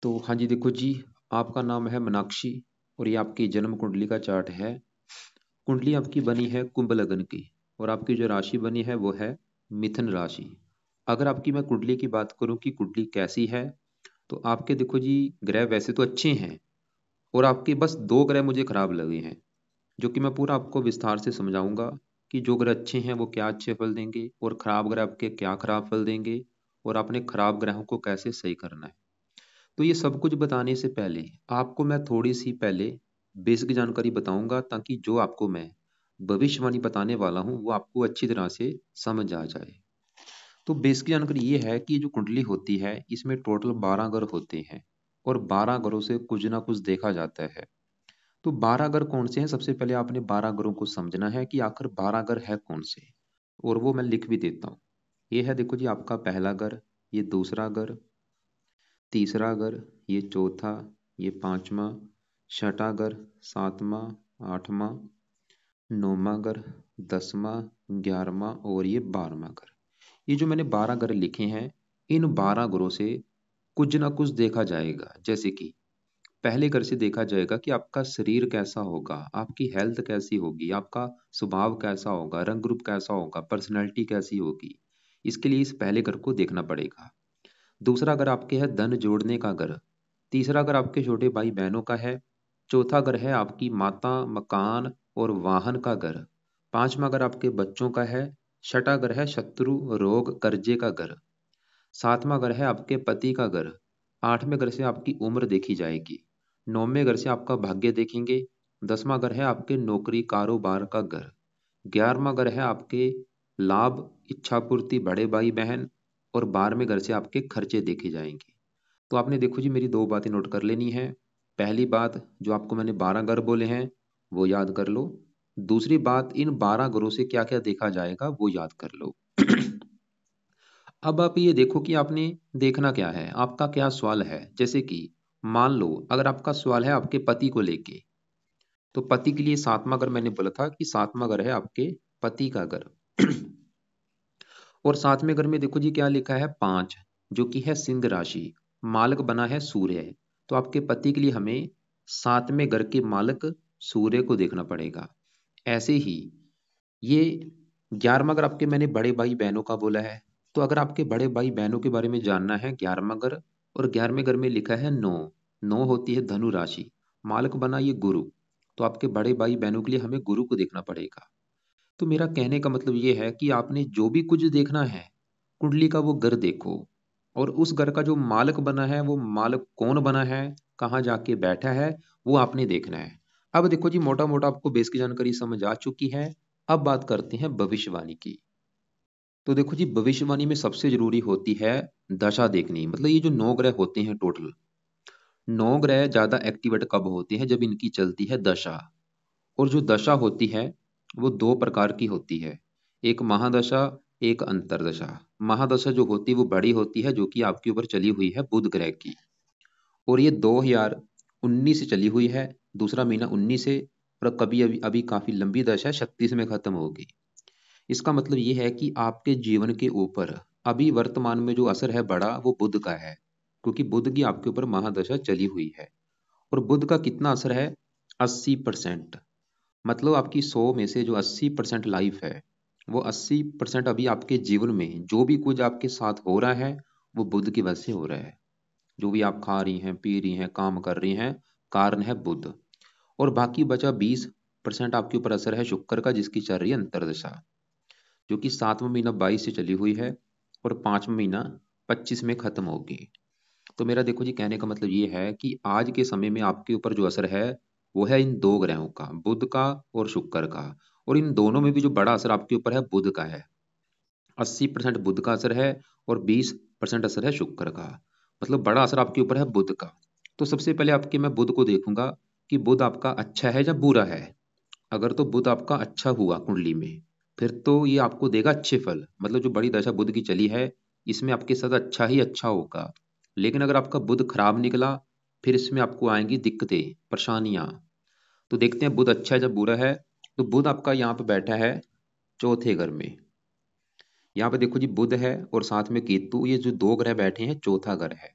तो हाँ जी, देखो जी, आपका नाम है मीनाक्षी और ये आपकी जन्म कुंडली का चार्ट है। कुंडली आपकी बनी है कुंभ लग्न की और आपकी जो राशि बनी है वो है मिथुन राशि। अगर आपकी मैं कुंडली की बात करूं कि कुंडली कैसी है, तो आपके देखो जी, ग्रह वैसे तो अच्छे हैं और आपके बस दो ग्रह मुझे खराब लगे हैं, जो कि मैं पूरा आपको विस्तार से समझाऊंगा कि जो ग्रह अच्छे हैं वो क्या अच्छे फल देंगे और खराब ग्रह आपके क्या खराब फल देंगे और आपने खराब ग्रहों को कैसे सही करना है। तो ये सब कुछ बताने से पहले आपको मैं थोड़ी सी पहले बेसिक जानकारी बताऊंगा, ताकि जो आपको मैं भविष्यवाणी बताने वाला हूं वो आपको अच्छी तरह से समझ आ जाए। तो बेसिक जानकारी ये है कि जो कुंडली होती है इसमें टोटल 12 ग्रह होते हैं और 12 ग्रहों से कुछ ना कुछ देखा जाता है। तो 12 ग्रह कौन से हैं, सबसे पहले आपने 12 ग्रहों को समझना है कि आखिर 12 ग्रह है कौन से, और वो मैं लिख भी देता हूँ। ये है देखो जी, आपका पहला ग्रह, ये दूसरा ग्रह, तीसरा घर, ये चौथा, ये पांचवा, छठा घर, सातवां, आठवां, नौवां घर, 10वां, 11वां और ये 12वां घर। ये जो मैंने 12 घर लिखे हैं, इन 12 घरों से कुछ ना कुछ देखा जाएगा। जैसे कि पहले घर से देखा जाएगा कि आपका शरीर कैसा होगा, आपकी हेल्थ कैसी होगी, आपका स्वभाव कैसा होगा, रंग रूप कैसा होगा, पर्सनैलिटी कैसी होगी। इसके लिए इस पहले घर को देखना पड़ेगा। दूसरा घर आपके है धन जोड़ने का घर। तीसरा घर आपके छोटे भाई बहनों का है। चौथा घर है आपकी माता, मकान और वाहन का घर। पांचवा घर आपके बच्चों का है। छठा घर है शत्रु, रोग, कर्जे का घर। सातवां घर है आपके पति का घर। आठवें घर से आपकी उम्र देखी जाएगी। नौवें घर से आपका भाग्य देखेंगे। 10वां घर है आपके नौकरी कारोबार का घर। 11वां घर है आपके लाभ, इच्छा पूर्ति, बड़े भाई बहन। और 12वें घर से आपके खर्चे देखे जाएंगे। तो आपने देखो जी, मेरी दो बातें नोट कर लेनी है। पहली बात, जो आपको मैंने 12 घर बोले हैं वो याद कर लो। दूसरी बात, इन 12 घरों से क्या क्या देखा जाएगा वो याद कर लो। अब आप ये देखो कि आपने देखना क्या है, आपका क्या सवाल है। जैसे कि मान लो अगर आपका सवाल है आपके पति को लेके, तो पति के लिए सातवां घर मैंने बोला था कि सातवां घर है आपके पति का घर। और सातवें घर में देखो जी क्या लिखा है, 5, जो कि है सिंह राशि। मालक बना है सूर्य। तो आपके पति के लिए हमें सातवें घर के मालक सूर्य को देखना पड़ेगा। ऐसे ही ये 11वां घर आपके मैंने बड़े भाई बहनों का बोला है। तो अगर आपके बड़े भाई बहनों के बारे में जानना है, 11वां घर, और 11वें घर में लिखा है 9। 9 होती है धनु राशि, मालक बना ये गुरु। तो आपके बड़े भाई बहनों के लिए हमें गुरु को देखना पड़ेगा। तो मेरा कहने का मतलब ये है कि आपने जो भी कुछ देखना है, कुंडली का वो घर देखो, और उस घर का जो मालक बना है वो मालक कौन बना है, कहाँ जाके बैठा है, वो आपने देखना है। अब देखो जी, मोटा मोटा आपको बेस की जानकारी समझ आ चुकी है। अब बात करते हैं भविष्यवाणी की। तो देखो जी, भविष्यवाणी में सबसे जरूरी होती है दशा देखनी। मतलब ये जो 9 ग्रह होते हैं टोटल, 9 ग्रह ज्यादा एक्टिवेट कब होते हैं, जब इनकी चलती है दशा। और जो दशा होती है वो दो प्रकार की होती है, एक महादशा, एक अंतरदशा। महादशा जो होती है वो बड़ी होती है, जो कि आपके ऊपर चली हुई है बुध ग्रह की, और ये 2019 से चली हुई है, दूसरा महीना 19 से। और कभी अभी अभी काफी लंबी दशा है, 36 में खत्म होगी। इसका मतलब ये है कि आपके जीवन के ऊपर अभी वर्तमान में जो असर है बड़ा, वो बुध का है, क्योंकि बुध की आपके ऊपर महादशा चली हुई है। और बुध का कितना असर है, 80%। मतलब आपकी 100 में से जो 80% लाइफ है, वो 80% अभी आपके जीवन में जो भी कुछ आपके साथ हो रहा है वो बुध की वजह से हो रहा है। जो भी आप खा रही हैं, पी रही हैं, काम कर रही हैं, कारण है बुध। और बाकी बचा 20% आपके ऊपर असर है शुक्र का, जिसकी चल रही है अंतरदशा, जो कि 7वां महीना 22 से चली हुई है और 5वां महीना 25 में खत्म होगी। तो मेरा देखो जी, कहने का मतलब ये है कि आज के समय में आपके ऊपर जो असर है वो है इन दो ग्रहों का, बुध का और शुक्र का। और इन दोनों में भी जो बड़ा असर आपके ऊपर है बुध का है। 80% बुध का असर है और 20% असर है शुक्र का। मतलब बड़ा असर आपके ऊपर है बुध का। तो सबसे पहले आपके मैं बुध को देखूंगा कि बुध आपका अच्छा है या बुरा है। अगर तो बुध आपका अच्छा हुआ कुंडली में, फिर तो ये आपको देगा अच्छे फल। मतलब जो बड़ी दशा बुध की चली है, इसमें आपके साथ अच्छा ही अच्छा होगा। लेकिन अगर आपका बुध खराब निकला, फिर इसमें आपको आएंगी दिक्कतें, परेशानियां। तो देखते हैं बुध अच्छा है या बुरा है। तो बुध आपका यहाँ पे बैठा है चौथे घर में। यहाँ पे देखो जी, बुध है और साथ में केतु, ये जो दो ग्रह बैठे हैं चौथा घर है।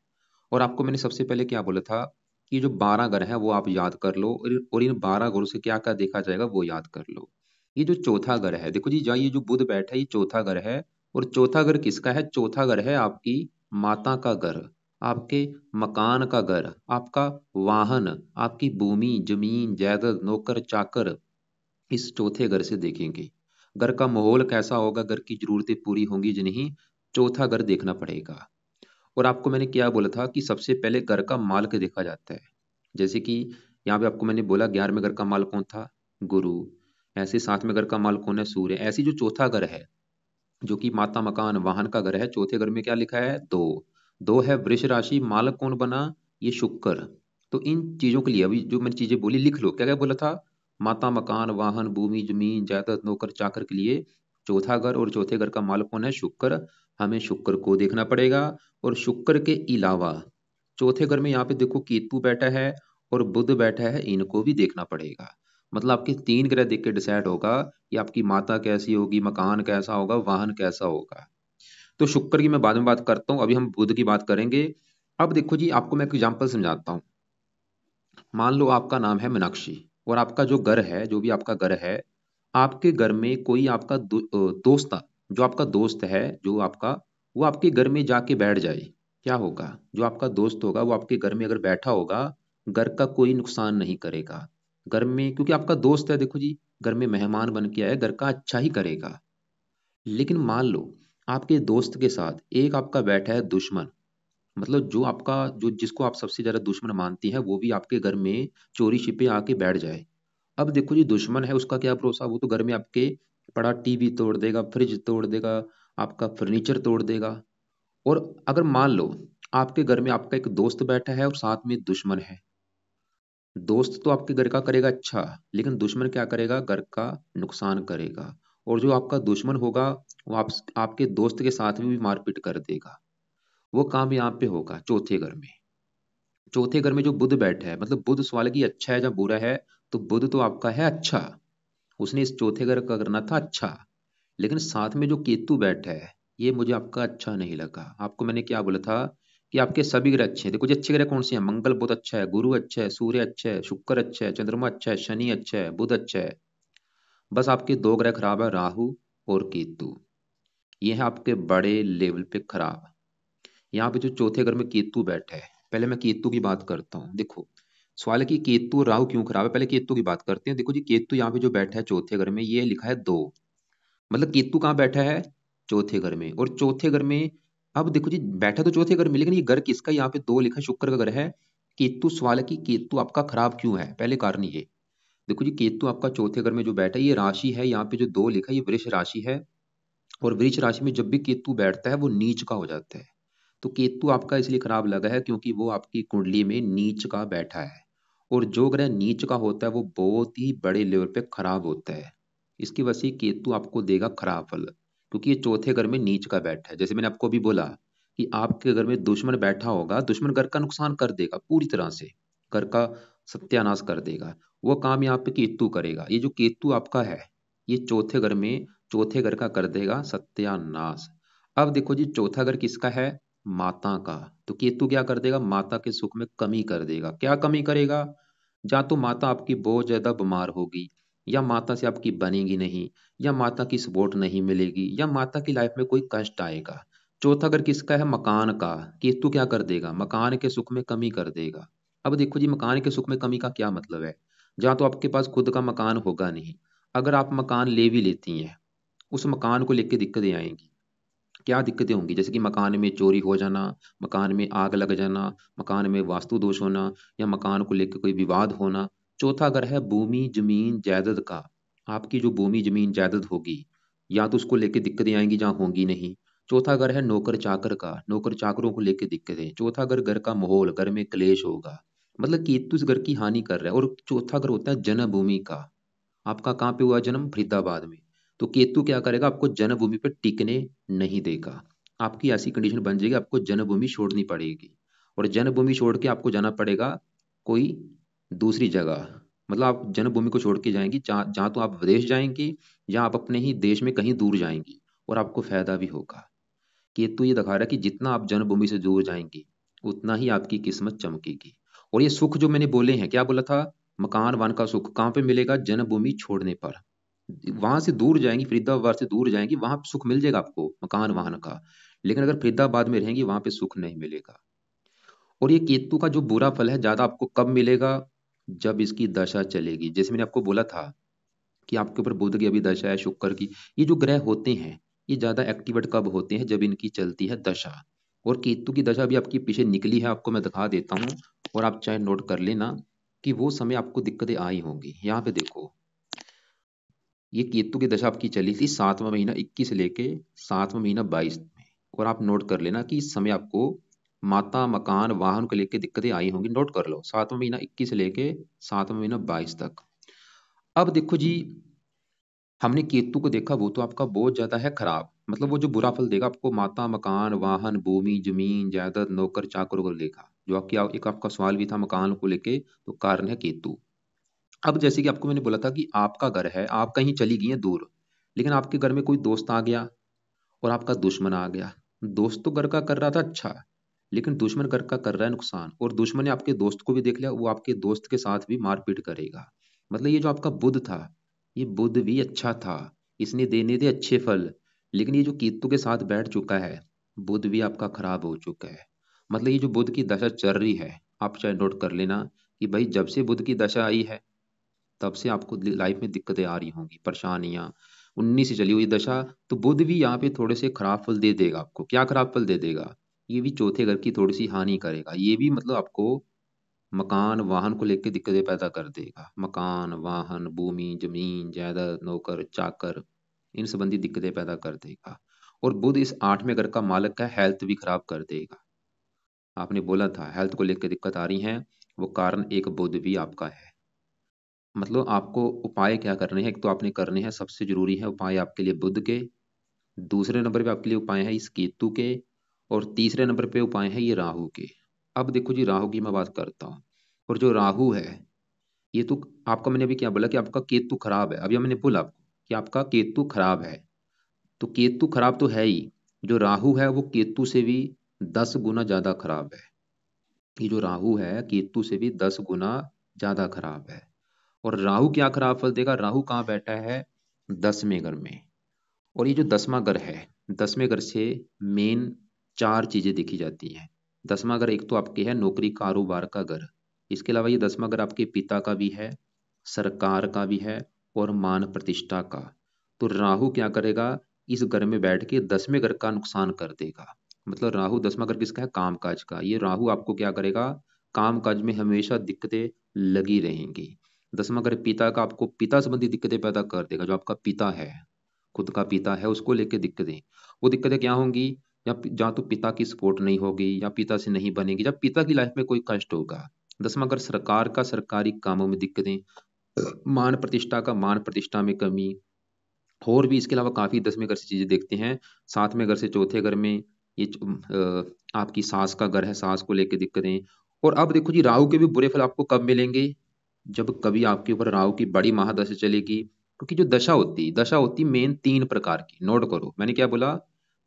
और आपको मैंने सबसे पहले क्या बोला था कि जो 12 घर है वो आप याद कर लो, और इन 12 घरों से क्या क्या देखा जाएगा वो याद कर लो। ये जो चौथा घर है, देखो जी, जहाँ ये जो बुध बैठा है ये चौथा घर है। और चौथा घर किसका है? चौथा घर है आपकी माता का घर, आपके मकान का घर, आपका वाहन, आपकी भूमि जमीन जायदाद नौकर चाकर, इस चौथे घर से देखेंगे। घर का माहौल कैसा होगा, घर की जरूरतें पूरी होंगी कि नहीं, चौथा घर देखना पड़ेगा। और आपको मैंने क्या बोला था कि सबसे पहले घर का मालिक देखा जाता है। जैसे कि यहाँ पे आपको मैंने बोला 11वें घर का मालिक कौन था? गुरु। ऐसे 7वें घर का मालिक कौन है? सूर्य। ऐसी जो चौथा घर है जो कि माता मकान वाहन का घर है, चौथे घर में क्या लिखा है? दो। दो है वृष राशि, मालक कौन बना? ये शुक्र। तो इन चीजों के लिए अभी जो मैंने चीजें बोली लिख लो। क्या क्या बोला था? माता मकान वाहन भूमि जमीन जायदाद नौकर चाकर के लिए चौथा घर, और चौथे घर का मालक कौन है? शुक्र। हमें शुक्र को देखना पड़ेगा। और शुक्र के अलावा चौथे घर में यहाँ पे देखो केतु बैठा है और बुध बैठा है, इनको भी देखना पड़ेगा। मतलब आपके 3 ग्रह देख के डिसाइड होगा कि आपकी माता कैसी होगी, मकान कैसा होगा, वाहन कैसा होगा। तो शुक्र की मैं बाद में बात करता हूँ, अभी हम बुध की बात करेंगे। अब देखो जी, आपको मैं एक एग्जांपल समझाता हूँ। मान लो आपका नाम है मीनाक्षी, और आपका जो घर है, जो भी आपका घर है, आपके घर में कोई आपका दोस्त, जो आपका दोस्त है, जो आपका, वो आपके घर में जाके बैठ जाए, क्या होगा? जो आपका दोस्त होगा वो आपके घर में अगर बैठा होगा, घर का कोई नुकसान नहीं करेगा। घर में, क्योंकि आपका दोस्त है, देखो जी, घर में मेहमान बन के आया, घर का अच्छा ही करेगा। लेकिन मान लो आपके दोस्त के साथ एक आपका बैठा है दुश्मन, मतलब जो आपका, जो जिसको आप सबसे ज्यादा दुश्मन मानती हैं, वो भी आपके घर में चोरी छिपे आके बैठ जाए। अब देखो जी, दुश्मन है, उसका क्या भरोसा, वो तो घर में आपके पड़ा टीवी तोड़ देगा, फ्रिज तोड़ देगा, आपका फर्नीचर तोड़ देगा। और अगर मान लो आपके घर में आपका एक दोस्त बैठा है और साथ में दुश्मन है, दोस्त तो आपके घर का करेगा अच्छा, लेकिन दुश्मन क्या करेगा? घर का नुकसान करेगा। और जो आपका दुश्मन होगा वो आपके दोस्त के साथ भी मारपीट कर देगा। वो काम यहाँ पे होगा चौथे घर में। चौथे घर में जो बुध बैठा है, मतलब बुध सवाल की अच्छा है या बुरा है, तो बुध तो आपका है अच्छा, उसने इस चौथे घर का करना था अच्छा। लेकिन साथ में जो केतु बैठा है, ये मुझे आपका अच्छा नहीं लगा। आपको मैंने क्या बोला था कि आपके सभी ग्रह अच्छे हैं। देखो जी, अच्छे ग्रह कौन से हैं? मंगल बहुत अच्छा है, गुरु अच्छा है, सूर्य अच्छा है, शुक्र अच्छा है, चंद्रमा अच्छा है, शनि अच्छा है, बुध अच्छा है। बस आपके 2 ग्रह खराब है, राहु और केतु। ये है आपके बड़े लेवल पे खराब। यहाँ पे जो चौथे घर में केतु बैठा है, पहले मैं केतु की बात करता हूँ। देखो, सवाल है कि केतु और राहु क्यों खराब है, पहले केतु की बात करते हैं। देखो जी, केतु यहाँ पे जो बैठा है चौथे घर में, ये लिखा है 2। मतलब केतु कहाँ बैठा है? चौथे घर में। और चौथे घर में, अब देखो जी, बैठा तो चौथे घर में, लेकिन ये घर किसका? यहाँ पे 2 लिखा है, शुक्र का घर है। केतु, सवाल है कि केतु आपका खराब क्यों है? पहले कारण ये देखो जी, केतु आपका चौथे घर में जो बैठा है, ये राशि है, यहाँ पे जो 2 लिखा है ये वृष राशि है। और वृष राशि में जब भी केतु बैठता है वो नीच का हो जाता है। तो केतु आपका इसलिए खराब लगा है क्योंकि वो आपकी कुंडली में नीच का बैठा है। और जो ग्रह नीच का होता है वो बहुत ही बड़े लेवल पे खराब होता है। इसकी वजह से केतु आपको देगा खराब फल, क्योंकि ये चौथे घर में नीच का बैठा है। जैसे मैंने आपको अभी बोला कि आपके घर में दुश्मन बैठा होगा, दुश्मन घर का नुकसान कर देगा पूरी तरह से, घर का सत्यानाश कर देगा। वो काम यहाँ पे केतु करेगा। ये जो केतु आपका है, ये चौथे घर में, चौथे घर का कर देगा सत्यानाश। अब देखो जी, चौथा घर किसका है? माता का। तो केतु क्या कर देगा? माता के सुख में कमी कर देगा। क्या कमी करेगा? या तो माता आपकी बहुत ज्यादा बीमार होगी, या माता से आपकी बनेगी नहीं, या माता की सपोर्ट नहीं मिलेगी, या माता की लाइफ में कोई कष्ट आएगा। चौथा घर किसका है? मकान का। केतु क्या कर देगा? मकान के सुख में कमी कर देगा। अब देखो जी, मकान के सुख में कमी का क्या मतलब है? जहाँ तो आपके पास खुद का मकान होगा नहीं, अगर आप मकान ले भी लेती हैं, उस मकान को लेके दिक्कतें आएंगी। क्या दिक्कतें होंगी? जैसे कि मकान में चोरी हो जाना, मकान में आग लग जाना, मकान में वास्तु दोष होना, या मकान को लेकर कोई विवाद होना। चौथा घर है भूमि जमीन जायदाद का। आपकी जो भूमि जमीन जायदाद होगी, या तो उसको लेकर दिक्कतें आएंगी जहाँ होंगी नहीं। चौथा घर है नौकर चाकर का, नौकर चाकरों को लेकर दिक्कतें। चौथा घर, घर का माहौल, घर में क्लेश होगा। मतलब केतु इस घर की हानि कर रहा है। और चौथा घर होता है जन्मभूमि का। आपका कहाँ पे हुआ जन्म? फरीदाबाद में। तो केतु क्या करेगा? आपको जन्मभूमि पे टिकने नहीं देगा। आपकी ऐसी कंडीशन बन जाएगी, आपको जन्मभूमि छोड़नी पड़ेगी। और जन्मभूमि छोड़ के आपको जाना पड़ेगा कोई दूसरी जगह। मतलब आप जन्मभूमि को छोड़ के जाएंगी, जहाँ जहाँ तो आप विदेश जाएंगी, या आप अपने ही देश में कहीं दूर जाएंगी, और आपको फायदा भी होगा। केतु ये दिखा रहा है कि जितना आप जन्मभूमि से दूर जाएंगी, उतना ही आपकी किस्मत चमकेगी। और ये सुख जो मैंने बोले हैं, क्या बोला था, मकान वन का सुख कहाँ पे मिलेगा, जन्मभूमि छोड़ने पर। वहां से दूर जाएंगी, फरीदाबाद से दूर जाएंगी, वहां सुख मिल जाएगा आपको मकान वाहन का। लेकिन अगर फरीदाबाद में रहेंगी, वहां पे सुख नहीं मिलेगा। और ये केतु का जो बुरा फल है ज्यादा आपको कब मिलेगा, जब इसकी दशा चलेगी। जैसे मैंने आपको बोला था कि आपके ऊपर बुध की अभी दशा है, शुक्र की, ये जो ग्रह होते हैं ये ज्यादा एक्टिवेट कब होते हैं, जब इनकी चलती है दशा। और केतु की दशा भी आपकी पीछे निकली है, आपको मैं दिखा देता हूँ। और आप चाहे नोट कर लेना कि वो समय आपको दिक्कतें आई होंगी। यहाँ पे देखो, ये केतु की दशा आपकी चली थी 7वां महीना 21 से लेके 7वां महीना 22 में। और आप नोट कर लेना कि इस समय आपको माता मकान वाहन को लेके दिक्कतें आई होंगी। नोट कर लो, 7वां महीना 21 से लेके 7वां महीना 22 तक। अब देखो जी, हमने केतु को देखा, वो तो आपका बहुत ज्यादा है खराब, मतलब वो जो बुरा फल देगा आपको माता मकान वाहन भूमि जमीन जायदाद नौकर चाकरों को लेगा। जो आपकी एक आपका सवाल भी था मकान को लेके, तो कारण है केतु। अब जैसे कि आपको मैंने बोला था कि आपका घर है, आप कहीं चली गई हैं दूर, लेकिन आपके घर में कोई दोस्त आ गया और आपका दुश्मन आ गया। दोस्त तो घर का कर रहा था अच्छा, लेकिन दुश्मन घर का कर रहा है नुकसान। और दुश्मन ने आपके दोस्त को भी देख लिया, वो आपके दोस्त के साथ भी मारपीट करेगा। मतलब ये जो आपका बुध था, ये बुध भी अच्छा था, इसने देने थे अच्छे फल। लेकिन ये जो केतु के साथ बैठ चुका है, बुध भी आपका खराब हो चुका है। मतलब ये जो बुध की दशा चल रही है, आप चाहे नोट कर लेना कि भाई जब से बुध की दशा आई है, तब से आपको लाइफ में दिक्कतें आ रही होंगी, परेशानियां। 19 से चली हुई दशा, तो बुध भी यहाँ पे थोड़े से खराब फल दे देगा आपको। क्या खराब फल दे देगा, ये भी चौथे घर की थोड़ी सी हानि करेगा। ये भी मतलब आपको मकान वाहन को लेकर दिक्कतें पैदा कर देगा। मकान वाहन भूमि जमीन जायदाद नौकर चाकर, इन संबंधी दिक्कतें पैदा कर देगा। और बुध इस 8वें घर का मालक है, हेल्थ भी खराब कर देगा। आपने बोला था हेल्थ को लेकर दिक्कत आ रही है, वो कारण एक बुध भी आपका है। मतलब आपको उपाय क्या करने हैं, एक तो आपने करने हैं, सबसे जरूरी है उपाय आपके लिए बुध के, दूसरे नंबर पे आपके लिए उपाय है इस केतु के, और तीसरे नंबर पे उपाय है ये राहु के। अब देखो जी, राहु की मैं बात करता हूँ। और जो राहु है, ये तो आपका, मैंने अभी क्या बोला कि आपका केतु खराब है, अभी मैंने बोला आपको कि आपका केतु खराब है। तो केतु खराब तो है ही, जो राहु है वो केतु से भी 10 गुना ज्यादा खराब है। ये जो राहु है केतु से भी 10 गुना ज्यादा खराब है। और राहु क्या खराब फल देगा, राहु कहाँ बैठा है, 10वें घर में। और ये जो 10वां घर है, 10वें घर से मेन 4 चीजें देखी जाती हैं। 10वां घर एक तो आपके है नौकरी कारोबार का घर, इसके अलावा ये 10वां घर आपके पिता का भी है, सरकार का भी है, और मान प्रतिष्ठा का। तो राहु क्या करेगा, इस घर में बैठ के 10वें घर का नुकसान कर देगा। मतलब राहु 10वां घर किसका है, कामकाज का। ये राहु आपको क्या करेगा, कामकाज में हमेशा दिक्कतें लगी रहेंगी। 10वां घर पिता का, आपको पिता संबंधी दिक्कतें पैदा कर देगा। जो आपका पिता है, खुद का पिता है, उसको लेके दिक्कतें, वो दिक्कतें क्या होंगी, या जहाँ तो पिता की सपोर्ट नहीं होगी, या पिता से नहीं बनेगी, जब पिता की लाइफ में कोई कष्ट होगा। 10वां घर सरकार का, सरकारी कामों में दिक्कतें, मान प्रतिष्ठा का, मान प्रतिष्ठा में कमी। और भी इसके अलावा काफी 10वें घर से चीजें देखते हैं। 7वें घर से चौथे घर में ये आपकी सास का घर है, सास को लेके दिक्कतें। और अब देखो जी, राहु के भी बुरे फल आपको कब मिलेंगे, जब कभी आपके ऊपर राहु की बड़ी महादशा चलेगी। क्योंकि जो दशा होती मेन 3 प्रकार की, नोट करो मैंने क्या बोला,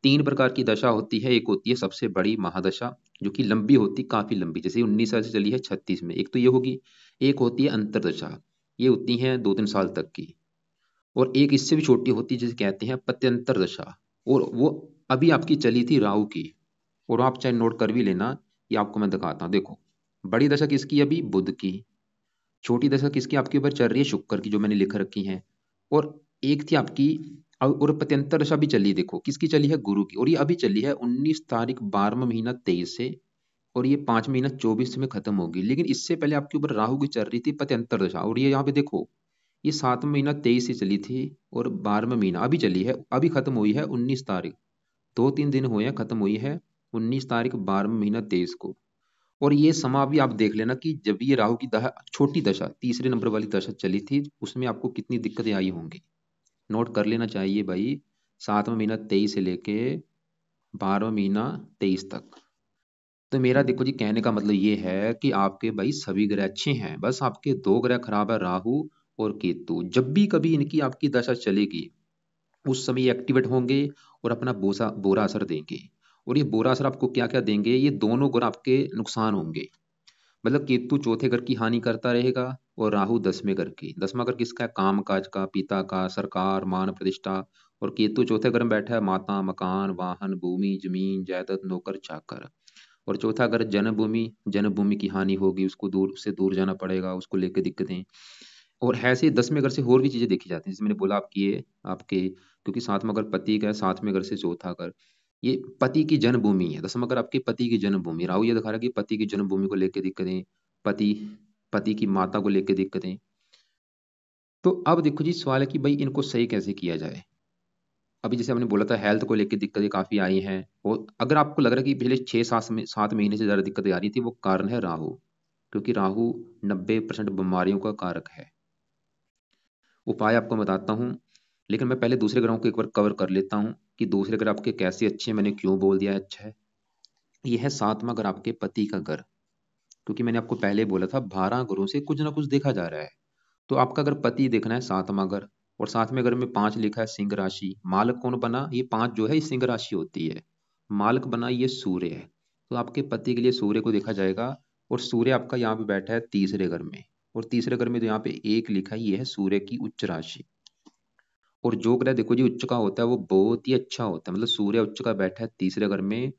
3 प्रकार की दशा होती है। एक होती है सबसे बड़ी महादशा, जो कि लंबी होती, काफी लंबी, जैसे 19 साल से चली है 36 में, एक तो ये होगी। एक होती है अंतरदशा, ये होती है 2-3 साल तक की। और एक इससे भी छोटी होती है जिसे कहते हैं पत्यंतर दशा, और वो अभी आपकी चली थी राहु की। और आप चाहे नोट कर भी लेना, ये आपको मैं दिखाता हूँ। देखो, बड़ी दशा किसकी, अभी बुध की। छोटी दशा किसकी आपके ऊपर चल रही है, शुक्र की, जो मैंने लिख रखी है। और एक थी आपकी, और पत्यंतर दशा भी चली, देखो किसकी चली है, गुरु की। और ये अभी चली है 19 तारीख 12वां महीना 23 से, और ये 5 महीना 24 में खत्म होगी। लेकिन इससे पहले आपके ऊपर राहु की चल रही थी पत्यंतर दशा, और ये यहाँ पे देखो, ये 7वां महीना 23 से चली थी, और 12वां महीना अभी चली है, अभी खत्म हुई है 19 तारीख, 2-3 दिन हुए हैं खत्म हुई है, 19 तारीख 12वां महीना 23 को। और ये समा भी आप देख लेना कि जब ये राहु की छोटी दशा, तीसरे नंबर वाली दशा चली थी, उसमें आपको कितनी दिक्कतें आई होंगी। नोट कर लेना चाहिए भाई, 7वां महीना 23 से लेके 12वां महीना 23 तक। तो मेरा देखो जी, कहने का मतलब ये है कि आपके भाई सभी ग्रह अच्छे हैं, बस आपके 2 ग्रह खराब है, राहु और केतु। जब भी कभी इनकी आपकी दशा चलेगी, उस समय ये एक्टिवेट होंगे और अपना बोसा बुरा असर देंगे। और ये बुरा असर आपको क्या क्या देंगे, ये दोनों गुण आपके नुकसान होंगे। मतलब केतु चौथे घर की हानि करता रहेगा और राहु 10वें घर की। 10वां घर किसका है? काम काज का, पिता का, सरकार, मान प्रतिष्ठा। और केतु चौथे घर में बैठा है माता, मकान, वाहन, भूमि, जमीन, जायदाद, नौकर चाकर। और चौथा घर जन्मभूमि, जन्मभूमि की हानि होगी, उसको दूर, उससे दूर जाना पड़ेगा, उसको लेकर दिक्कतें। और ऐसे ही 10वें घर से और भी चीजें देखी जाती हैं, जैसे मैंने बोला आपकी ये आपके, क्योंकि 7वां घर पति का है, 7वें घर से चौथा घर ये पति की जन्मभूमि है। 10वां घर आपके पति की जन्मभूमि, राहु ये दिखा रहा है कि पति की जन्मभूमि को लेकर दिक्कतें, पति पति की माता को लेकर दिक्कतें। तो अब देखो जी, सवाल है कि भाई इनको सही कैसे किया जाए। अभी जैसे हमने बोला था हेल्थ को लेकर दिक्कतें काफी आई हैं, और अगर आपको लग रहा है कि पिछले 6 7 महीने से ज्यादा दिक्कतें आ रही थी, वो कारण है राहु। क्योंकि राहु 90% बीमारियों का कारक है। उपाय आपको बताता हूँ, लेकिन मैं पहले दूसरे ग्रहों को एक बार कवर कर लेता हूँ कि दूसरे ग्रह आपके कैसे अच्छे हैं, मैंने क्यों बोल दिया है अच्छा है। यह है 7वां घर, आपके पति का घर। क्योंकि मैंने आपको पहले बोला था 12 घरों से कुछ ना कुछ देखा जा रहा है। तो आपका अगर पति देखना है 7वां घर, और 7वें घर में 5 लिखा है सिंह राशि, मालक कौन बना? ये 5 जो है ये सिंह राशि होती है। मालक बना ये सूर्य है। तो आपके पति के लिए सूर्य को देखा जाएगा। और सूर्य आपका यहाँ पे बैठा है तीसरे घर में। और तीसरे घर में तो यहाँ पे एक लिखा है, ये है सूर्य की उच्च राशि। और जो ग्रह देखो जी उच्च का होता है वो बहुत ही अच्छा होता है। मतलब सूर्य उच्च का बैठा है तीसरे घर में,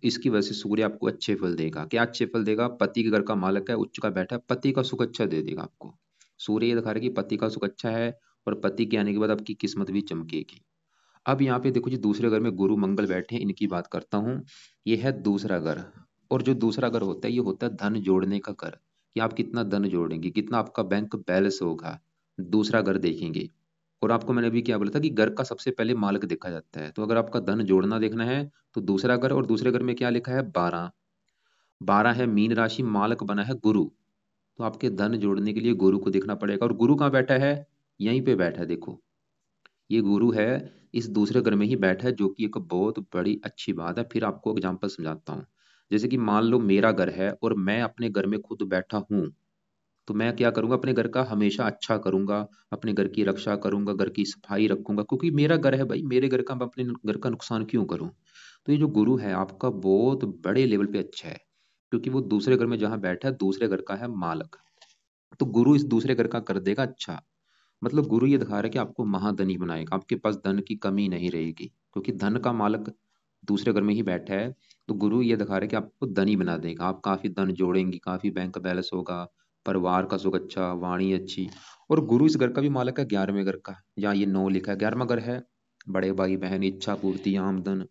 इसकी वजह से सूर्य आपको अच्छे फल देगा। क्या अच्छे फल देगा? पति के घर का मालक है, उच्च का बैठा है, पति का सुख अच्छा दे देगा आपको। सूर्य ये दिखा रहा है कि पति का सुख अच्छा है, और पति के आने के बाद आपकी किस्मत भी चमकेगी। अब यहाँ पे देखो जी दूसरे घर में गुरु मंगल बैठे हैं, इनकी बात करता हूँ। ये है दूसरा घर। और जो दूसरा घर होता है ये होता है धन जोड़ने का घर, कि आप कितना धन जोड़ेंगे, कितना आपका बैंक बैलेंस होगा, दूसरा घर देखेंगे। और आपको मैंने अभी क्या बोला था कि घर का सबसे पहले मालिक देखा जाता है। तो अगर आपका धन जोड़ना देखना है तो दूसरा घर, और दूसरे घर में क्या लिखा है? 12। 12 है मीन राशि, मालक बना है गुरु। तो आपके धन जोड़ने के लिए गुरु को देखना पड़ेगा। और गुरु कहाँ बैठा है? यहीं पे बैठा है, देखो ये गुरु है, इस दूसरे घर में ही बैठा है, जो कि एक बहुत बड़ी अच्छी बात है। फिर आपको एग्जांपल समझाता हूँ। जैसे कि मान लो मेरा घर है और मैं अपने घर में खुद बैठा हूँ, तो मैं क्या करूंगा? अपने घर का हमेशा अच्छा करूंगा, अपने घर की रक्षा करूंगा, घर की सफाई रखूंगा, क्योंकि मेरा घर है भाई, मेरे घर का मैं अपने घर का नुकसान क्यों करूं। तो ये जो गुरु है आपका बहुत बड़े लेवल पे अच्छा है, क्योंकि वो दूसरे घर में जहां बैठा है दूसरे घर का है मालक। तो गुरु इस दूसरे घर का कर देगा अच्छा। मतलब गुरु ये दिखा रहा है कि आपको महाधनी बनाएगा, आपके पास धन की कमी नहीं रहेगी, क्योंकि धन का मालक दूसरे घर में ही बैठा है। तो गुरु ये दिखा रहा है कि आपको धनी बना देगा, आप काफी धन जोड़ेंगी, काफी बैंक बैलेंस होगा, परिवार का सुख अच्छा, वाणी अच्छी। और गुरु इस घर का भी मालक है 11वें घर का, जहाँ ये 9 लिखा है, 11वां घर है बड़े भाई बहन, इच्छा पूर्ति, आमदन,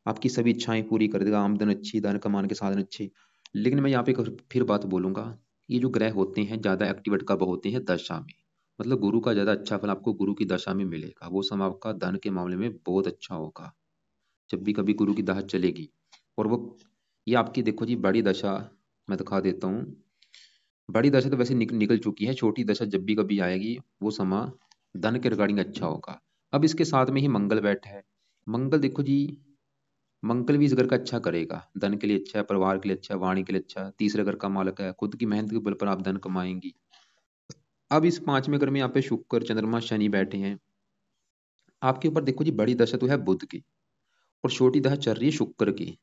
आपकी सभी इच्छाएं पूरी कर देगा, आमदन अच्छी, धन कमाने के साधन अच्छे। लेकिन मैं यहाँ पे एक फिर बात बोलूंगा, ये जो ग्रह होते हैं ज्यादा एक्टिवेट कब होते हैं? दशा में। मतलब गुरु का ज्यादा अच्छा फल आपको गुरु की दशा में मिलेगा, वो समय आपका धन के मामले में बहुत अच्छा होगा, जब भी कभी गुरु की दशा चलेगी। और वो ये आपकी देखो जी बड़ी दशा, मैं दिखा देता हूँ। बड़ी दशा तो वैसे निकल चुकी है, छोटी दशा जब भी कभी आएगी वो समय धन के रिगार्डिंग अच्छा होगा। अब इसके साथ में ही मंगल बैठा है। मंगल देखो जी, मंगल भी इस घर का अच्छा करेगा, धन के लिए अच्छा है, परिवार के लिए अच्छा है, वाणी के लिए अच्छा है, तीसरे घर का मालक है, खुद की मेहनत के बल पर आप धन कमाएंगी। अब इस 5वें घर में यहाँ पे शुक्र, चंद्रमा, शनि बैठे हैं। आपके ऊपर देखो जी बड़ी दशा तो है बुध की, और छोटी दशा चल रही है शुक्र की।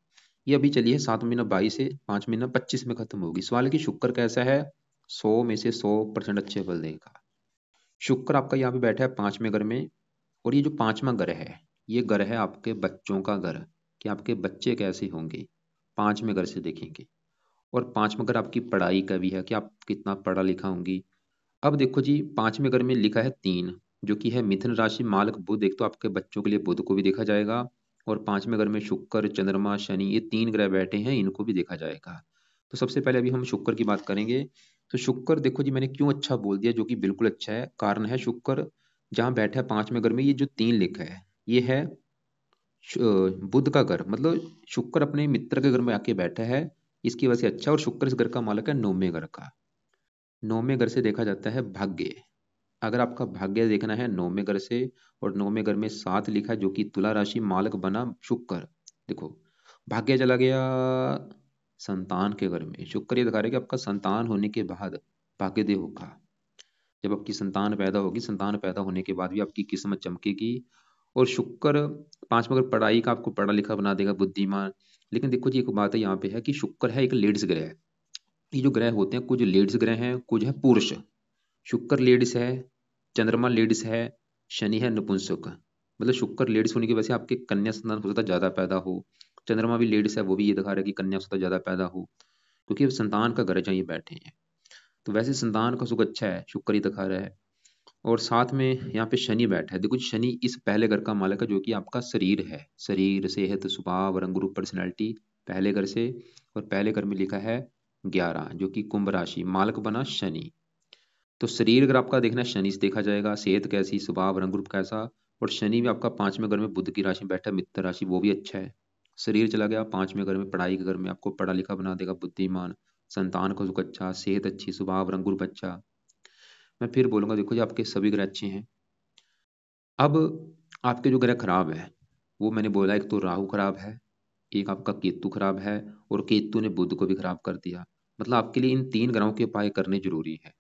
ये अभी चली है 7 महीना 22 से 5 महीना 25 में खत्म होगी। सवाल है कि शुक्र कैसा है? 100 में से 100% अच्छे फल देगा। शुक्र आपका यहाँ पे बैठा है 5वें घर में। और ये जो 5वां घर है, ये घर है आपके बच्चों का घर, कि आपके बच्चे कैसे होंगे, 5वें घर से देखेंगे। और 5वां घर आपकी पढ़ाई का भी है, कि आप कितना पढ़ा लिखा होंगी। अब देखो जी 5वें घर में लिखा है 3, जो कि है मिथुन राशि, मालक बुध। एक तो आपके बच्चों के लिए बुध को भी देखा जाएगा, और 5वें घर में शुक्र, चंद्रमा, शनि, ये 3 ग्रह बैठे हैं, इनको भी देखा जाएगा। तो सबसे पहले अभी हम शुक्र की बात करेंगे। तो शुक्र देखो जी मैंने क्यों अच्छा बोल दिया, जो कि बिल्कुल अच्छा है। कारण है शुक्र जहाँ बैठा है 5वें घर में, ये जो 3 लिखा है ये है बुध का घर। मतलब शुक्र अपने मित्र के घर में आके बैठा है, इसकी वजह से अच्छा। और शुक्र इस घर का मालक है 9वें घर का। 9वें घर से देखा जाता है भाग्य। अगर आपका भाग्य देखना है 9वें घर से, और 9वें घर में 7 लिखा है, जो कि तुला राशि, मालक बना शुक्र। देखो भाग्य चला गया संतान के घर में। शुक्र ये दिखा रहा है कि आपका संतान होने के बाद भाग्योदय होगा। जब आपकी संतान पैदा होगी, संतान पैदा होने के बाद भी आपकी किस्मत चमकेगी। और शुक्र 5वां घर पढ़ाई का आपको पढ़ा लिखा बना देगा, बुद्धिमान। लेकिन देखो जी एक बात है यहाँ पे है कि शुक्र है एक लेडीज ग्रह। ये जो ग्रह होते हैं कुछ लेडीज ग्रह हैं, कुछ है पुरुष। शुक्र लेडीज है, चंद्रमा लेडीज है, शनि है नपुंसक। मतलब शुक्र लेडीज होने की वजह से आपके कन्या संतान हो सकता है ज्यादा पैदा हो। चंद्रमा भी लेडीज है, वो भी ये दिखा रहा है कि कन्या हो सकता है ज्यादा पैदा हो, क्योंकि अब संतान का घर जहाँ ये बैठे हैं। तो वैसे संतान का सुख अच्छा है, शुक्र ही दिखा रहा है। और साथ में यहाँ पे शनि बैठा है। देखो शनि इस पहले घर का मालक है, जो कि आपका शरीर है, शरीर सेहत स्वभाव रंग रूप पर्सनैलिटी, पहले घर से। और पहले घर में लिखा है 11, जो कि कुंभ राशि, मालक बना शनि। तो शरीर अगर आपका देखना है शनि से देखा जाएगा, सेहत कैसी, स्वभाव रंग रूप कैसा। और शनि भी आपका पांचवें घर में बुध की राशि में बैठा है, मित्र राशि, वो भी अच्छा है। शरीर चला गया पांचवें घर में, पढ़ाई के घर में आपको पढ़ा लिखा बना देगा, बुद्धिमान, संतान का सुख अच्छा, सेहत अच्छी, स्वभाव रंग रूप अच्छा। मैं फिर बोलूंगा देखो जी आपके सभी ग्रह अच्छे हैं। अब आपके जो ग्रह खराब है वो मैंने बोला, एक तो राहु खराब है, एक आपका केतु खराब है, और केतु ने बुध को भी खराब कर दिया। मतलब आपके लिए इन तीन ग्रहों के उपाय करने जरूरी है।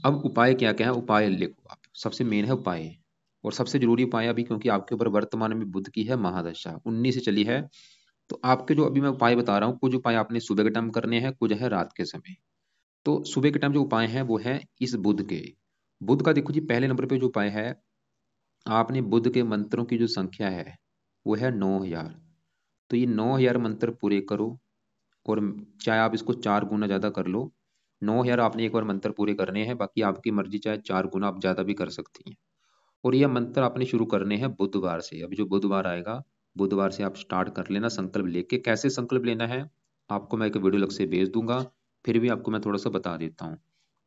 अब उपाय क्या क्या है, उपाय लिखो आप, सबसे मेन है उपाय। और सबसे जरूरी उपाय अभी, क्योंकि आपके ऊपर वर्तमान में बुध की है महादशा 19 से चली है। तो आपके जो अभी मैं उपाय बता रहा हूँ, कुछ उपाय आपने सुबह के टाइम करने हैं, कुछ है रात के समय। तो सुबह के टाइम जो उपाय है वो है इस बुध के। बुध का देखो जी पहले नंबर पे जो उपाय है, आपने बुध के मंत्रों की जो संख्या है वो है 9,000। तो ये 9,000 मंत्र पूरे करो। और चाहे आप इसको 4 गुना ज्यादा कर लो, 9,000 आपने एक बार मंत्र पूरे करने हैं, बाकी आपकी मर्जी, चाहे 4 गुना आप ज्यादा भी कर सकती हैं। और ये मंत्र आपने शुरू करने हैं बुधवार से। अभी जो बुधवार आएगा, बुधवार से आप स्टार्ट कर लेना संकल्प लेके। कैसे संकल्प लेना है आपको मैं एक वीडियो अलग से भेज दूंगा, फिर भी आपको मैं थोड़ा सा बता देता हूँ।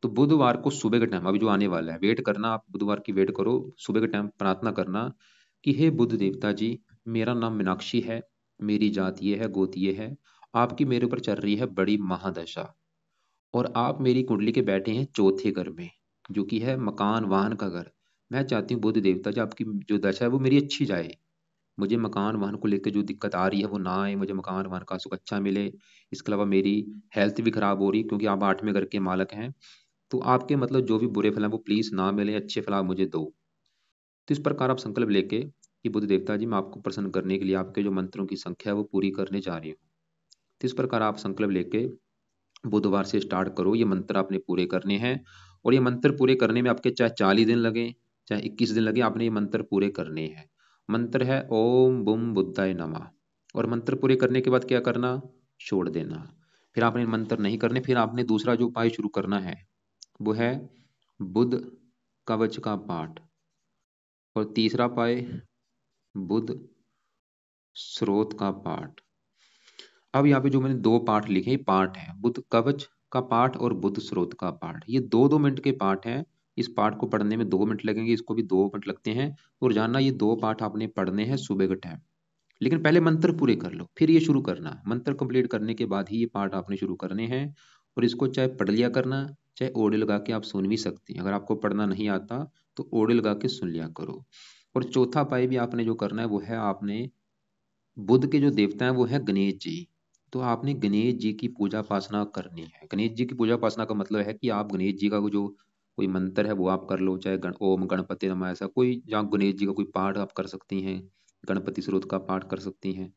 तो बुधवार को सुबह के टाइम, अभी जो आने वाला है, वेट करना आप, बुधवार की वेट करो, सुबह के टाइम प्रार्थना करना कि हे बुध देवता जी, मेरा नाम मीनाक्षी है, मेरी जात ये है, गोत ये है, आपकी मेरे ऊपर चल रही है बड़ी महादशा, और आप मेरी कुंडली के बैठे हैं चौथे घर में, जो कि है मकान वाहन का घर। मैं चाहती हूँ बुध देवता जी आपकी जो दशा है वो मेरी अच्छी जाए, मुझे मकान वाहन को लेकर जो दिक्कत आ रही है वो ना आए, मुझे मकान वाहन का सुख अच्छा मिले। इसके अलावा मेरी हेल्थ भी खराब हो रही, क्योंकि आप आठवें घर के मालक हैं। तो आपके मतलब जो भी बुरे फल हैं वो प्लीज ना मिले, अच्छे फल आप मुझे दो। तो इस प्रकार आप संकल्प लेके कि बुध देवता जी मैं आपको प्रसन्न करने के लिए आपके जो मंत्रों की संख्या है वो पूरी करने जा रही हूँ। तो इस प्रकार आप संकल्प लेके बुधवार से स्टार्ट करो, ये मंत्र आपने पूरे करने हैं। और ये मंत्र पूरे करने में आपके चाहे 40 दिन लगे, चाहे 21 दिन लगे, आपने ये मंत्र पूरे करने हैं। मंत्र है ओम बुम बुद्धाय नमः। और मंत्र पूरे करने के बाद क्या करना, छोड़ देना। फिर आपने मंत्र नहीं करने, फिर आपने दूसरा जो उपाय शुरू करना है वो है बुध कवच का पाठ। और तीसरा उपाय बुध स्रोत का पाठ। अब यहाँ पे जो मैंने दो पाठ लिखे, पाठ है बुध कवच का पाठ और बुध स्रोत का पाठ। ये 2-2 मिनट के पाठ हैं। इस पाठ को पढ़ने में 2 मिनट लगेंगे, इसको भी 2 मिनट लगते हैं। और जानना ये दो पाठ आपने पढ़ने हैं सुबह के टाइम। लेकिन पहले मंत्र पूरे कर लो, फिर ये शुरू करना। मंत्र कंप्लीट करने के बाद ही ये पाठ आपने शुरू करने हैं। और इसको चाहे पढ़ लिया करना, चाहे ऑडियो लगा के आप सुन भी सकते हैं। अगर आपको पढ़ना नहीं आता तो ऑडियो लगा के सुन लिया करो। और चौथा पाई भी आपने जो करना है वो है, आपने बुध के जो देवता हैं वो है गणेश जी। तो आपने गणेश जी की पूजा उपासना करनी है। गणेश जी की पूजा उपासना का मतलब है कि आप गणेश जी का जो कोई मंत्र है वो आप कर लो, चाहे ओम गणपति नमः ऐसा कोई, जहाँ गणेश जी का कोई पाठ आप कर सकती हैं, गणपति स्रोत का पाठ कर सकती हैं।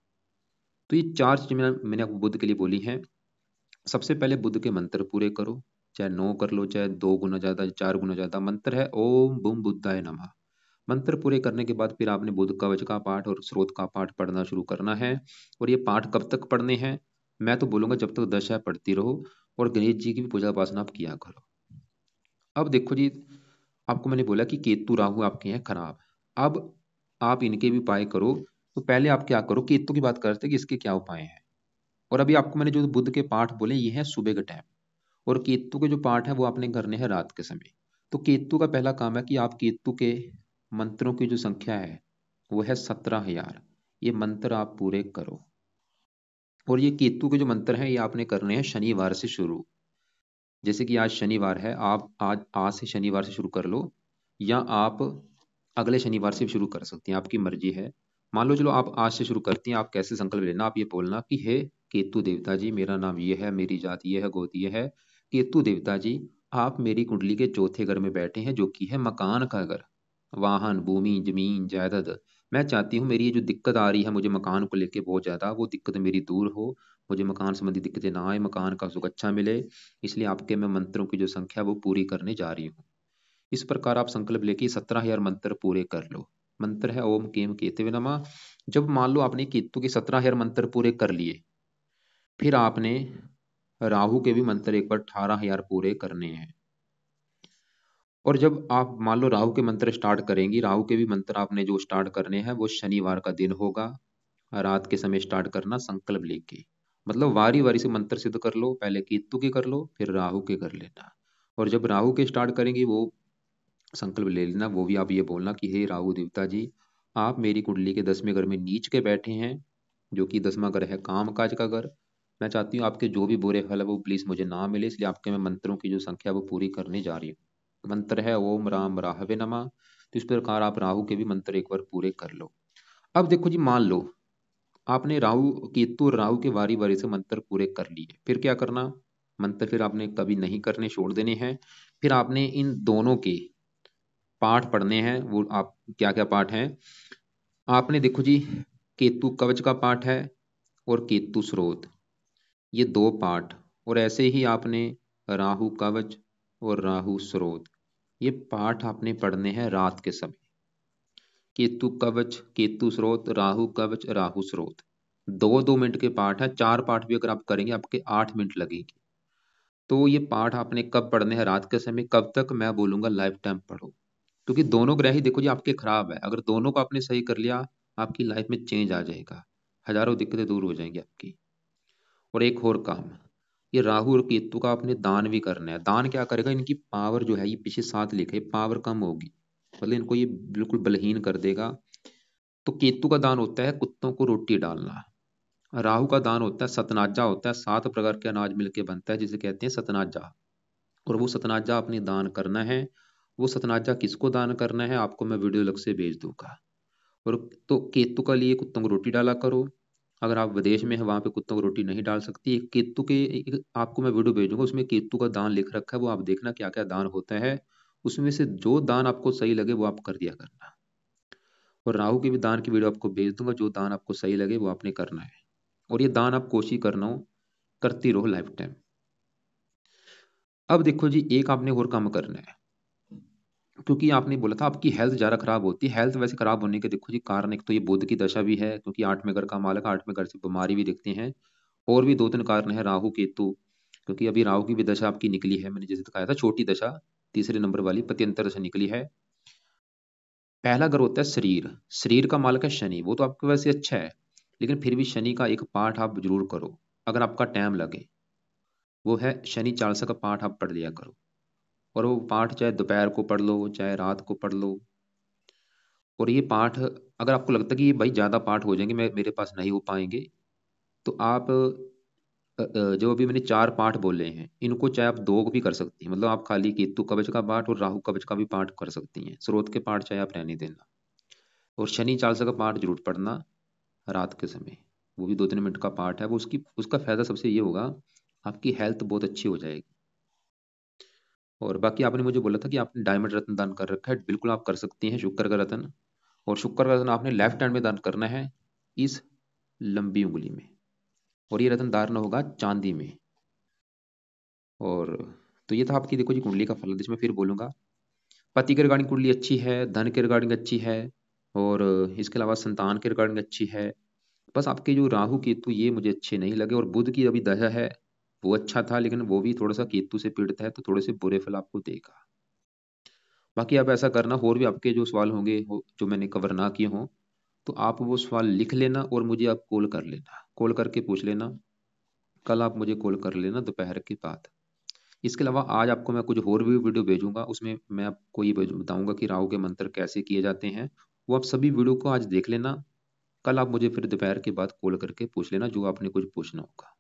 तो ये चार चीजें मैंने आपको बुध के लिए बोली हैं। सबसे पहले बुध के मंत्र पूरे करो, चाहे 9 कर लो, चाहे 2 गुना ज्यादा, 4 गुना ज्यादा। मंत्र है ओम बुम बुद्धाय नमः। मंत्र पूरे करने के बाद फिर आपने बुध कवच का पाठ और स्रोत का पाठ पढ़ना शुरू करना है। और ये पाठ कब तक पढ़ने हैं, मैं तो बोलूंगा जब तक दशा पढ़ती रहो। और गणेश जी की भी पूजा उपासना आप किया करो। अब देखो जी, आपको मैंने बोला कि केतु राहु आपके हैं खराब। अब आप इनके भी उपाय करो। तो पहले आप क्या करो, केतु की बात करते हैं कि इसके क्या उपाय हैं। और अभी आपको मैंने जो बुध के पाठ बोले ये हैं सुबह के टाइम। और केतु के जो पाठ है वो आपने करने हैं रात के समय। तो केतु का पहला काम है कि आप केतु के मंत्रों की जो संख्या है वो है 17,000। ये मंत्र आप पूरे करो। और ये केतु के जो मंत्र हैं ये आपने करने हैं शनिवार से शुरू। जैसे कि आज शनिवार है, आप आज आज से शनिवार से शुरू कर लो, या आप अगले शनिवार से भी शुरू कर सकती हैं, आपकी मर्जी है। मान लो चलो आप आज से शुरू करती हैं, आप कैसे संकल्प लेना, आप ये बोलना कि हे केतु देवता जी, मेरा नाम ये है, मेरी जाति ये है, गोत्र ये है। केतु देवता जी, आप मेरी कुंडली के चौथे घर में बैठे हैं, जो कि है मकान का घर, वाहन भूमि जमीन जायदाद, मैं चाहती हूँ मेरी ये जो दिक्कत आ रही है मुझे मकान को लेके बहुत ज़्यादा, वो दिक्कत मेरी दूर हो, मुझे मकान संबंधी दिक्कतें ना आए, मकान का सुख अच्छा मिले, इसलिए आपके मैं मंत्रों की जो संख्या वो पूरी करने जा रही हूँ। इस प्रकार आप संकल्प लेके 17,000 मंत्र पूरे कर लो। मंत्र है ओम केम केतवे नमः। जब मान लो आपने केतु के 17,000 मंत्र पूरे कर लिए, फिर आपने राहु के भी मंत्र एक बार 18,000 पूरे करने हैं। और जब आप मान लो राहु के मंत्र स्टार्ट करेंगी, राहु के भी मंत्र आपने जो स्टार्ट करने हैं वो शनिवार का दिन होगा, रात के समय स्टार्ट करना संकल्प लेके। मतलब वारी वारी से मंत्र सिद्ध कर लो, पहले केतु के कर लो फिर राहु के कर लेना। और जब राहु के स्टार्ट करेंगी वो संकल्प ले लेना, वो भी आप ये बोलना कि हे राहु देवता जी, आप मेरी कुंडली के 10वें घर में नीच के बैठे हैं, जो कि 10वां घर है काम काज का घर। मैं चाहती हूँ आपके जो भी बुरे फल है वो प्लीज मुझे ना मिले, इसलिए आपके मैं मंत्रों की जो संख्या वो पूरी करने जा रही हूँ। मंत्र है ओम राम राहवे नमः। तो इस प्रकार आप राहु के भी मंत्र एक बार पूरे कर लो। अब देखो जी, मान लो आपने राहु केतु और राहु के वारी वारी से मंत्र पूरे कर लिए, फिर क्या करना? मंत्र फिर आपने कभी नहीं करने, छोड़ देने हैं। फिर आपने इन दोनों के पाठ पढ़ने हैं। वो आप क्या क्या पाठ हैं? आपने देखो जी, केतु कवच का पाठ है और केतु स्रोत, ये दो पाठ। और ऐसे ही आपने राहु कवच और राहु स्रोत, ये पाठ आपने पढ़ने हैं रात के समय। केतु कवच, केतु स्रोत, राहु कवच, राहु स्रोत, 2-2 मिनट के पाठ है। 4 पाठ भी अगर आप करेंगे आपके 8 मिनट लगेगी। तो ये पाठ आपने कब पढ़ने हैं? रात के समय। कब तक? मैं बोलूंगा लाइफ टाइम पढ़ो, क्योंकि दोनों ग्रह ही देखो जी आपके खराब है। अगर दोनों को आपने सही कर लिया, आपकी लाइफ में चेंज आ जाएगा, हजारों दिक्कतें दूर हो जाएंगी आपकी। और एक और काम, ये राहु और केतु का आपने दान भी करना है। दान क्या करेगा? इनकी पावर जो है, ये पीछे 7 लिखे, पावर कम होगी, मतलब इनको ये बिल्कुल बलहीन कर देगा। तो केतु का दान होता है कुत्तों को रोटी डालना। राहु का दान होता है सतनाजा, होता है 7 प्रकार के अनाज मिलके बनता है जिसे कहते हैं सतनाजा। और वो सतनाजा आपने दान करना है। वो सतनाजा किसको दान करना है आपको मैं वीडियो अलग से भेज दूंगा। और तो केतु का लिए कुत्तों को रोटी डाला करो। अगर आप विदेश में हैं वहां पे कुत्तों को रोटी नहीं डाल सकती। एक केतु के आपको मैं वीडियो भेजूंगा, उसमें केतु का दान लिख रखा है, वो आप देखना क्या क्या दान होता है। उसमें से जो दान आपको सही लगे वो आप कर दिया करना। और राहु के भी दान की वीडियो आपको भेज दूंगा, जो दान आपको सही लगे वो आपने करना है। और ये दान आप कोशिश करना हो, करती रहो लाइफ टाइम। अब देखो जी, एक आपने और काम करना है, क्योंकि आपने बोला था आपकी हेल्थ ज़्यादा खराब होती है। हेल्थ वैसे खराब होने के देखो जी कारण, एक तो ये बुध की दशा भी है, क्योंकि 8वें घर का मालक 8वें घर से बीमारी भी दिखते हैं। और भी 2-3 कारण है, राहु केतु, क्योंकि अभी राहु की भी दशा आपकी निकली है, मैंने जैसे दिखाया था छोटी दशा, तीसरे नंबर वाली पत्यंतर दशा निकली है। पहला घर होता है शरीर, शरीर का मालक है शनि, वो तो आपके वैसे अच्छा है, लेकिन फिर भी शनि का एक पाठ आप जरूर करो अगर आपका टाइम लगे। वो है शनि चालीसा का पाठ आप पढ़ लिया करो। और वो पाठ चाहे दोपहर को पढ़ लो चाहे रात को पढ़ लो। और ये पाठ अगर आपको लगता है कि ये भाई ज़्यादा पाठ हो जाएंगे, मैं मेरे पास नहीं हो पाएंगे, तो आप जो अभी मैंने 4 पाठ बोले हैं इनको चाहे आप 2 भी कर सकती हैं। मतलब आप खाली केतु कवच का पाठ और राहु कवच का भी पाठ कर सकती हैं, स्रोत के पाठ चाहे आप रहने देना। और शनि चालीसा का पाठ जरूर पढ़ना रात के समय, वो भी 2-3 मिनट का पाठ है। वो उसकी उसका फायदा सबसे ये होगा, आपकी हेल्थ बहुत अच्छी हो जाएगी। और बाकी आपने मुझे बोला था कि आपने डायमंड रत्न दान कर रखा है, बिल्कुल आप कर सकती हैं शुक्र का रत्न। और शुक्र का रत्न आपने लेफ्ट हैंड में दान करना है, इस लंबी उंगली में। और ये रत्न धारण होगा चांदी में। और तो ये था आपकी देखो जी कुंडली का फल, जिसमें फिर बोलूंगा पति के रिगार्डिंग कुंडली अच्छी है, धन के रिगार्डिंग अच्छी है, और इसके अलावा संतान के रिगार्डिंग अच्छी है। बस आपके जो राहु केतु ये मुझे अच्छे नहीं लगे। और बुध की अभी दशा है, वो अच्छा था लेकिन वो भी थोड़ा सा केतु से पीड़ित है, तो थोड़े से बुरे फल आपको देगा। बाकी आप ऐसा करना, और भी आपके जो सवाल होंगे जो मैंने कवर ना किए हों, तो आप वो सवाल लिख लेना और मुझे आप कॉल कर लेना, कॉल करके पूछ लेना। कल आप मुझे कॉल कर लेना दोपहर के बाद। इसके अलावा आज आपको मैं कुछ और भी वीडियो भेजूंगा, उसमें मैं आपको ये बताऊंगा कि राहु के मंत्र कैसे किए जाते हैं। वो आप सभी वीडियो को आज देख लेना। कल आप मुझे फिर दोपहर के बाद कॉल करके पूछ लेना जो आपने कुछ पूछना होगा।